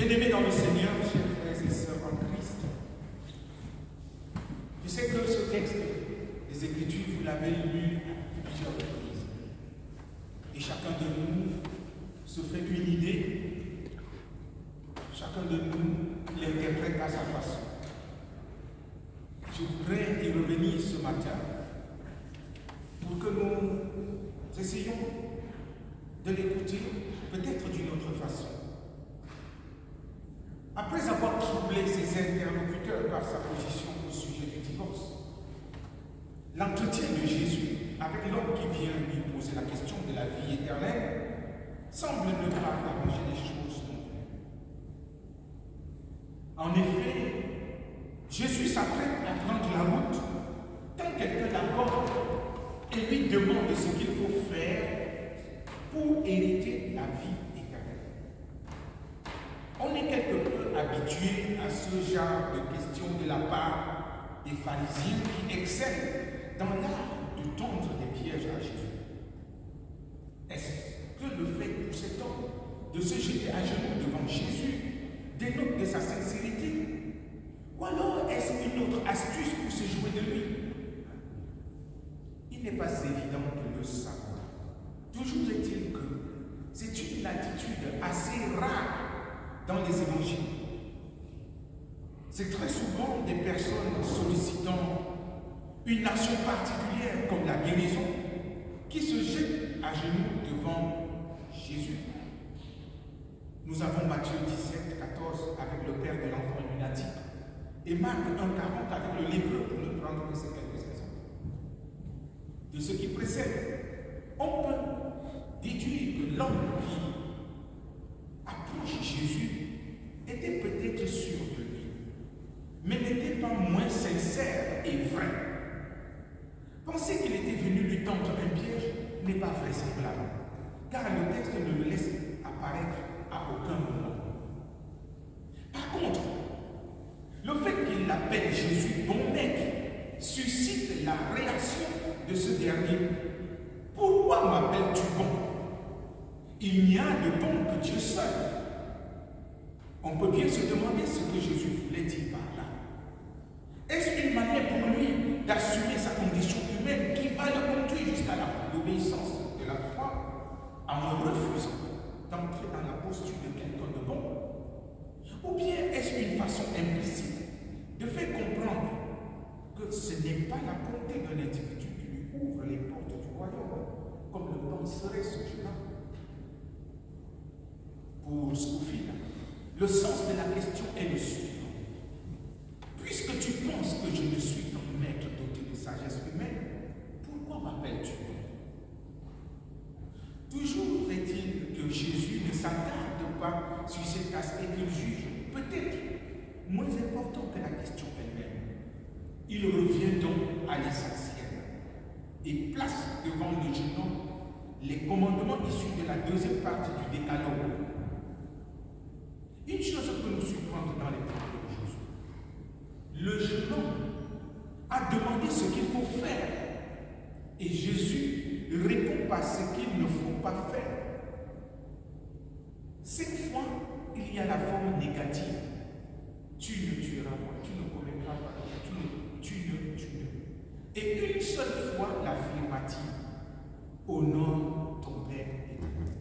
Bien-aimés dans le Seigneur, chers frères et sœurs en Christ, je sais que ce texte des Écritures, vous l'avez lu à plusieurs reprises. Et chacun de nous se fait une idée, chacun de nous l'interprète à sa façon. Je voudrais y revenir ce matin pour que nous essayions de l'écouter peut-être d'une autre façon. Après avoir troublé ses interlocuteurs par sa position au sujet du divorce, l'entretien de Jésus avec l'homme qui vient lui poser la question de la vie éternelle semble ne pas arranger les choses non plus. En effet, Jésus s'apprête à prendre la route quand quelqu'un l'aborde et lui demande ce qu'il faut faire pour hériter la vie éternelle. On est quelque peu habitué à ce genre de questions de la part des pharisiens qui excellent dans l'art de tendre des pièges à Jésus. Est-ce que le fait pour cet homme de se jeter à genoux devant Jésus dénote de sa sincérité? Ou alors est-ce une autre astuce pour se jouer de lui? Il n'est pas évident de le savoir. Toujours est-il que c'est une attitude assez rare dans les évangiles. C'est très souvent des personnes sollicitant une action particulière comme la guérison qui se jettent à genoux devant Jésus. Nous avons Matthieu 17, 14 avec le père de l'enfant lunatique et Marc 1, 40 avec le lépreux, pour ne prendre que ces quelques exemples. De ce qui précède, on peut déduire que l'homme qui approche Jésus était peut-être sûr de lui, mais n'était pas moins sincère et vrai. Penser qu'il était venu lui tendre un piège n'est pas vraisemblable, car le texte ne le laisse apparaître à aucun moment. Par contre, le fait qu'il l'appelle Jésus bon maître suscite la réaction de ce dernier. Pourquoi m'appelles-tu bon? Il n'y a de bon que Dieu seul. On peut bien se demander ce que Jésus voulait dire par là. Est-ce une manière pour lui d'assumer sa condition humaine qui va le conduire jusqu'à l'obéissance de la croix en refusant d'entrer dans la posture de quelqu'un de bon? Ou bien est-ce une façon implicite de faire comprendre que ce n'est pas la bonté d'un individu qui lui ouvre les portes du royaume, comme le penserait ce jeune homme? Pour Scofield, le sens de la question est le suivant. Puisque tu penses que je ne suis qu'un maître doté de sagesse humaine, pourquoi m'appelles-tu bon? Toujours est-il que Jésus ne s'attarde pas sur cet aspect qu'il juge peut-être moins important que la question elle-même. Il revient donc à l'essentiel et place devant le jeune homme les commandements issus de la deuxième partie du décalogue. Une chose peut nous surprendre dans les paroles de Jésus. Le jeune homme a demandé ce qu'il faut faire et Jésus répond par ce qu'il ne faut pas faire. 5 fois, il y a la forme négative. Tu ne tueras pas, tu ne commettras pas, tu ne tueras. Et une seule fois l'affirmative. Honore ton Père éternel.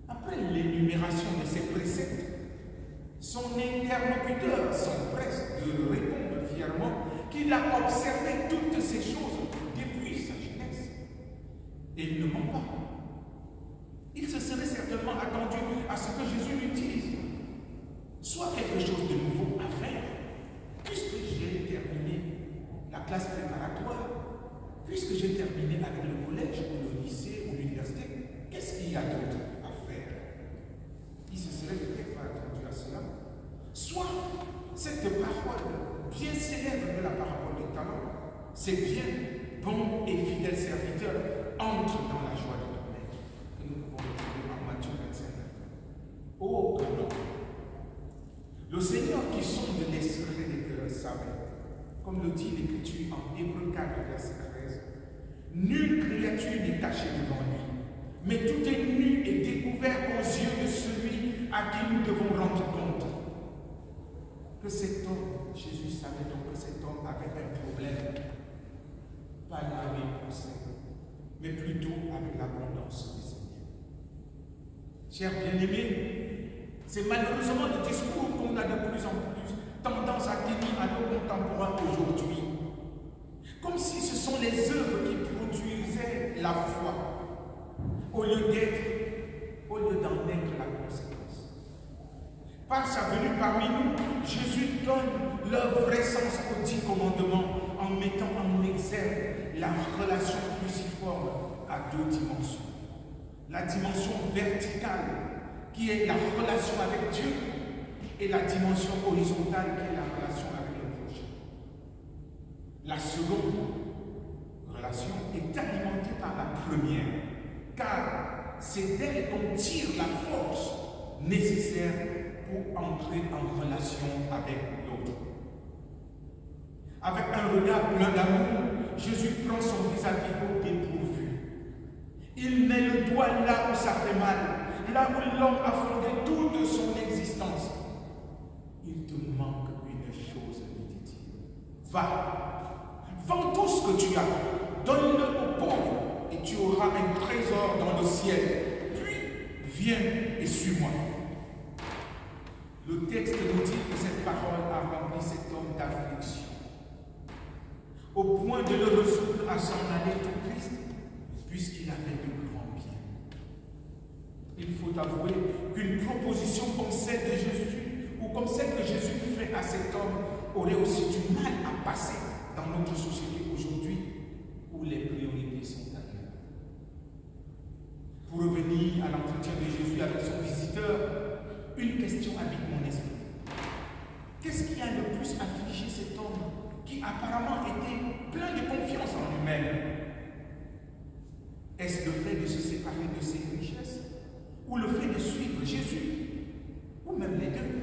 Après l'énumération de ces préceptes, son interlocuteur s'empresse de répondre fièrement qu'il a observé toutes ces choses depuis sa jeunesse. Et il ne ment pas. Il se serait certainement attendu à ce que Jésus lui dise soit quelque chose de nouveau à faire, puisque j'ai terminé la classe préparatoire, puisque j'ai terminé avec le collège ou le lycée ou l'université, qu'est-ce qu'il y a d'autre à faire? Il se serait peut-être pas attendu à cela. Soit cette parole bien célèbre de la parabole des talents, c'est bien, bon et fidèle serviteur, entre dans la joie de ton maître, que nous pouvons retrouver en Matthieu 25. Oh, canon! Le Seigneur qui sonde les secrets des cœurs savait, comme le dit l'Écriture en Hébreux 4, verset 13, nulle créature n'est cachée devant lui, mais tout est nu et découvert aux yeux de celui à qui nous devons rendre compte. Que cet homme, Jésus savait donc que cet homme avait un problème, pas l'âme pensée, mais plutôt avec l'abondance du Seigneur. Chers bien-aimés, c'est malheureusement le discours qu'on a de plus en plus tendance à tenir à nos contemporains aujourd'hui. Comme si ce sont les œuvres qui produisaient la foi, au lieu d'en être la conséquence. Par sa venue parmi nous, Jésus donne leur vrai sens aux 10 commandements en mettant en exergue la relation cruciforme à 2 dimensions. La dimension verticale, qui est la relation avec Dieu, et la dimension horizontale, qui est la relation avec le prochain. La seconde relation est alimentée par la première, car c'est d'elle qu'on tire la force nécessaire pour entrer en relation avec l'autre. Avec un regard plein d'amour, Jésus prend son vis-à-vis au dépourvu. Il met le doigt là où ça fait mal, là où l'homme a fondé toute son existence. Il te manque une chose, lui dit-il. Va, vends tout ce que tu as, donne-le aux pauvres, et tu auras un trésor dans le ciel. Puis, viens et suis-moi. Le texte nous dit que cette parole a rempli cet homme d'affliction, au point de le résoudre à s'en aller tout triste, puisqu'il avait de grands biens. Il faut avouer qu'une proposition comme celle de Jésus, ou comme celle que Jésus fait à cet homme, aurait aussi du mal à passer dans notre société aujourd'hui, où les priorités sont ailleurs. Pour revenir à l'entretien de Jésus avec son visiteur, une question habite mon esprit. Qu'est-ce qui a le plus affligé cet homme qui apparemment était plein de confiance en lui-même? Est-ce le fait de se séparer de ses richesses, ou le fait de suivre Jésus, ou même les deux?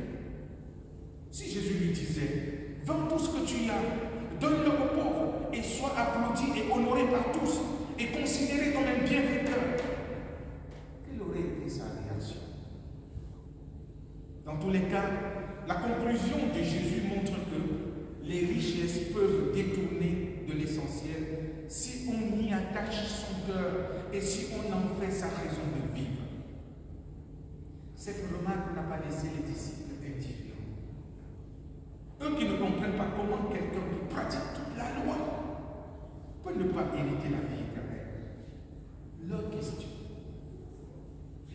Si Jésus lui disait, vends tout ce que tu as, donne-le aux pauvres, et sois applaudi et honoré par tous, et considéré comme un bienfaiteur, quelle aurait été sa réaction? Dans tous les cas, la conclusion de Jésus montre que les richesses peuvent détourner de l'essentiel si on y attache son cœur et si on en fait sa raison de vivre. Cette remarque n'a pas laissé les disciples indifférents. Eux qui ne comprennent pas comment quelqu'un qui pratique toute la loi peut ne pas hériter la vie éternelle. Leur question.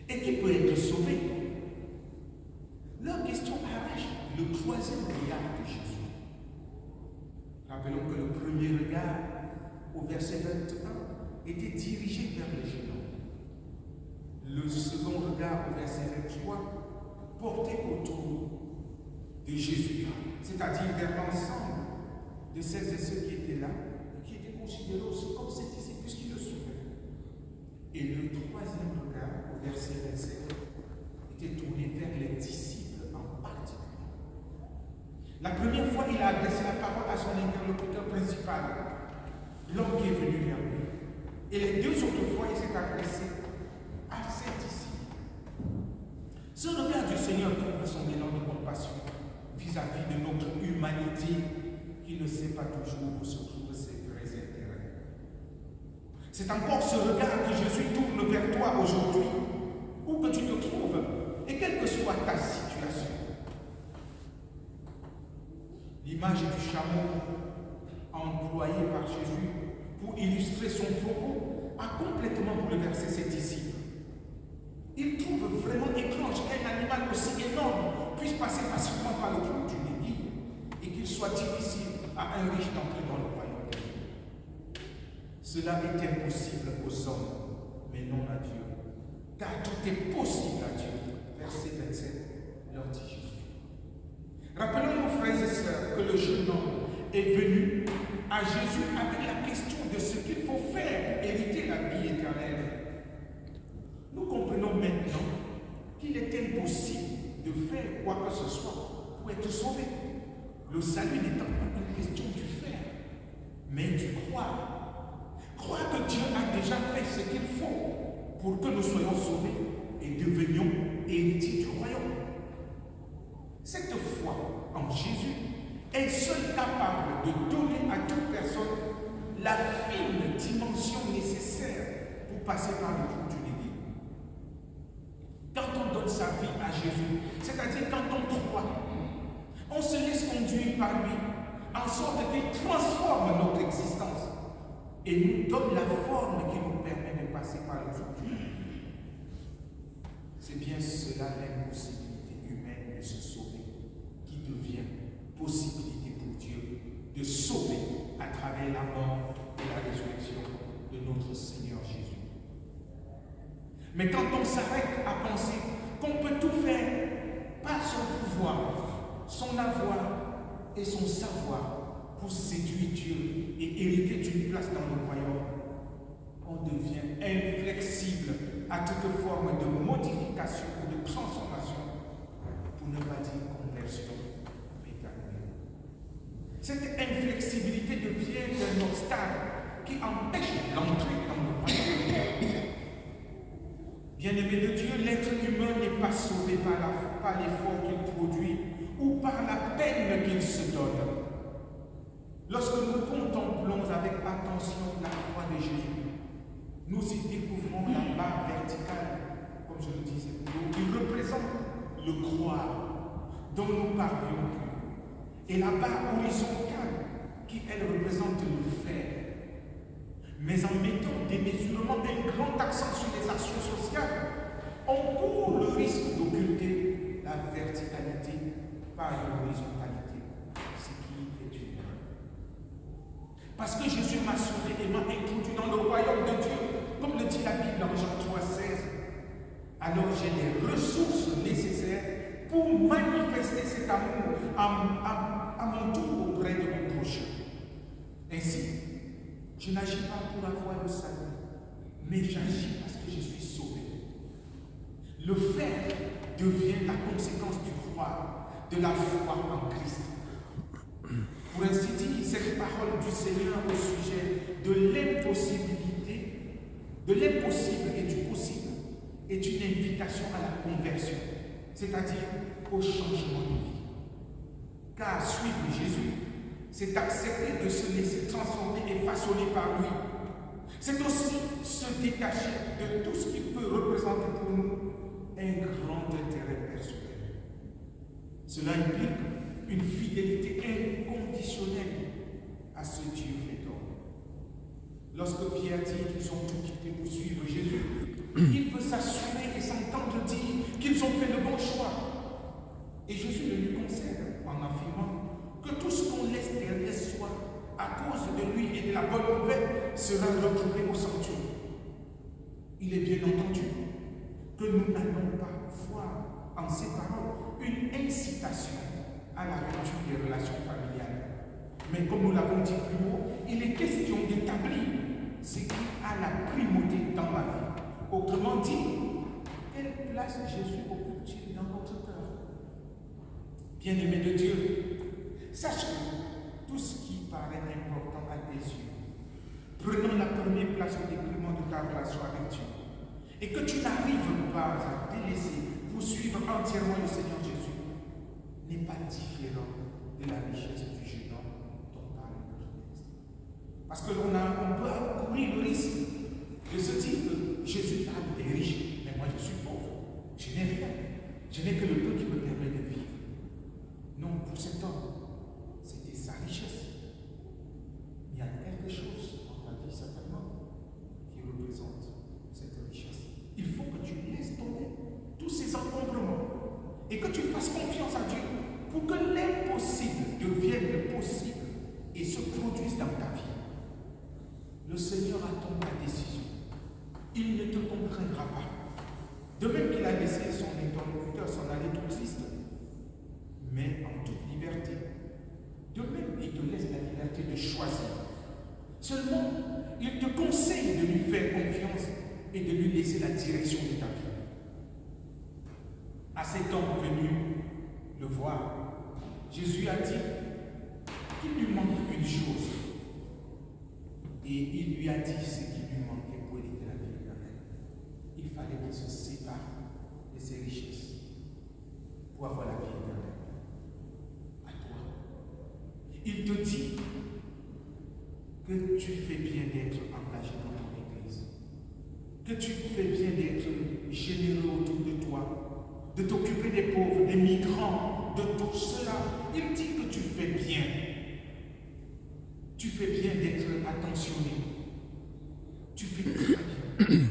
Et qui peut être sauvé? Leur question arrache le 3e regard de Jésus. Rappelons que le premier regard, au verset 21, était dirigé vers le jeune homme. Le second regard, au verset 23, portait autour de Jésus, c'est-à-dire vers l'ensemble de celles et ceux qui étaient là, et qui étaient considérés aussi comme ses disciples, puisqu'ils le suivaient. Et le 3e regard, au verset 27, était tourné vers les disciples en particulier. La première fois, il a adressé la parole à son interlocuteur principal, l'homme qui est venu vers lui. Et les 2 autres fois, il s'est adressé à ses disciples. Ce regard du Seigneur trouve son élan de compassion vis-à-vis de notre humanité qui ne sait pas toujours où se trouvent ses vrais intérêts. C'est encore ce regard que Jésus tourne vers toi aujourd'hui, où que tu te trouves, et quelle que soit ta situation. L'image du chameau employée par Jésus pour illustrer son propos a complètement bouleversé ses disciples. Ils trouvent vraiment étrange qu'un animal aussi énorme puisse passer facilement par le trou d'une aiguille et qu'il soit difficile à un riche d'entrer dans le royaume de Dieu. Cela est impossible aux hommes, mais non à Dieu. Car tout est possible à Dieu. Verset 27, leur dit Jésus. Rappelons-nous, frères et sœurs, que le jeune homme est venu à Jésus avec la question de ce qu'il faut faire pour hériter la vie éternelle. Nous comprenons maintenant qu'il est impossible de faire quoi que ce soit pour être sauvé. Le salut n'étant pas une question du faire, mais du croire. Croire que Dieu a déjà fait ce qu'il faut pour que nous soyons sauvés et devenions héritier du royaume. Cette foi en Jésus est seule capable de donner à toute personne la fine dimension nécessaire pour passer par le trou du nez. Quand on donne sa vie à Jésus, c'est-à-dire quand on croit, on se laisse conduire par lui, en sorte qu'il transforme notre existence et nous donne la forme qui nous permet de passer par le trou du nez. C'est bien cela l'impossibilité humaine de se sauver, qui devient possibilité pour Dieu de sauver à travers la mort et la résurrection de notre Seigneur Jésus. Mais quand on s'arrête à penser qu'on peut tout faire par son pouvoir, son avoir et son savoir pour séduire Dieu et hériter d'une place dans le royaume, on devient inflexible à toute forme de modification ou de transformation, pour ne pas dire conversion éternelle. Cette inflexibilité devient un obstacle qui empêche l'entrée dans le royaume. Bien-aimé de Dieu, l'être humain n'est pas sauvé par l'effort qu'il produit ou par la peine qu'il se donne. Lorsque nous contemplons avec attention la croix de Jésus, nous y découvrons la barre verticale, comme je le disais, qui représente le croire dont nous parlions, et la barre horizontale qui, elle, représente le faire. Mais en mettant démesurément un grand accent sur les actions sociales, on court le risque d'occulter la verticalité par l'horizontalité, ce qui est une erreur. Parce que Jésus m'a sauvé et m'a introduit dans le royaume de Dieu, comme le dit la Bible en Jean 3,16, alors j'ai les ressources nécessaires pour manifester cet amour à mon tour auprès de mon prochain. Ainsi, je n'agis pas pour avoir le salut, mais j'agis parce que je suis sauvé. Le faire devient la conséquence du croire, de la foi en Christ. Pour ainsi dire, cette parole du Seigneur au sujet de l'impossibilité, de l'impossible et du possible, est une invitation à la conversion, c'est-à-dire au changement de vie. Car suivre Jésus, c'est accepter de se laisser transformer et façonner par lui. C'est aussi se détacher de tout ce qui peut représenter pour nous un grand intérêt personnel. Cela implique une fidélité inconditionnelle à ce Dieu fait homme. Lorsque Pierre dit qu'ils ont tout quitté pour suivre Jésus, il peut s'assurer et s'entendre dire qu'ils ont fait le bon choix. Et Jésus le lui concède en affirmant que tout ce qu'on laisse derrière soi à cause de lui et de la bonne nouvelle sera retrouvé au sanctuaire. Il est bien entendu que nous n'allons pas voir en ces paroles une incitation à la rupture des relations familiales. Mais comme nous l'avons dit plus haut, il est question d'établir ce qui a la primauté dans ma vie. Autrement dit, quelle place Jésus occupe-t-il dans votre cœur? Bien-aimé de Dieu, sache que tout ce qui paraît important à tes yeux, prenant la première place au détriment de ta relation avec Dieu, et que tu n'arrives pas à délaisser pour suivre entièrement le Seigneur Jésus, n'est pas différent de la richesse du jeune homme dont parle notre texte. Parce que l'on peut courir le risque de se dire que Jésus est riche, mais moi je suis pauvre, je n'ai rien, je n'ai que le peu qui me permet de vivre. Non, pour cet homme, c'était sa richesse. Il y a quelque chose dans ta vie, certainement, qui représente cette richesse. Il faut que tu laisses tomber tous ces encombrements et que tu fasses confiance à Dieu pour que l'impossible devienne possible et se produise dans ta vie. Le Seigneur attend ta décision. Il ne te contraindra pas. De même qu'il a laissé son interlocuteur s'en aller tout triste, mais en toute liberté. De même, il te laisse la liberté de choisir. Seulement, il te conseille de lui faire confiance et de lui laisser la direction de ta vie. À cet homme venu le voir, Jésus a dit qu'il lui manque une chose. Et il lui a dit ce qui lui manquait pour hériter la vie éternelle. Il fallait qu'il se sépare de ses richesses pour avoir la vie éternelle. À toi. Il te dit que tu fais bien d'être engagé dans ton église, que tu fais bien d'être généreux autour de toi, de t'occuper des pauvres, des migrants, de tout cela. Il dit que tu fais bien. Tu fais bien d'être attentionné. Tu fais très bien.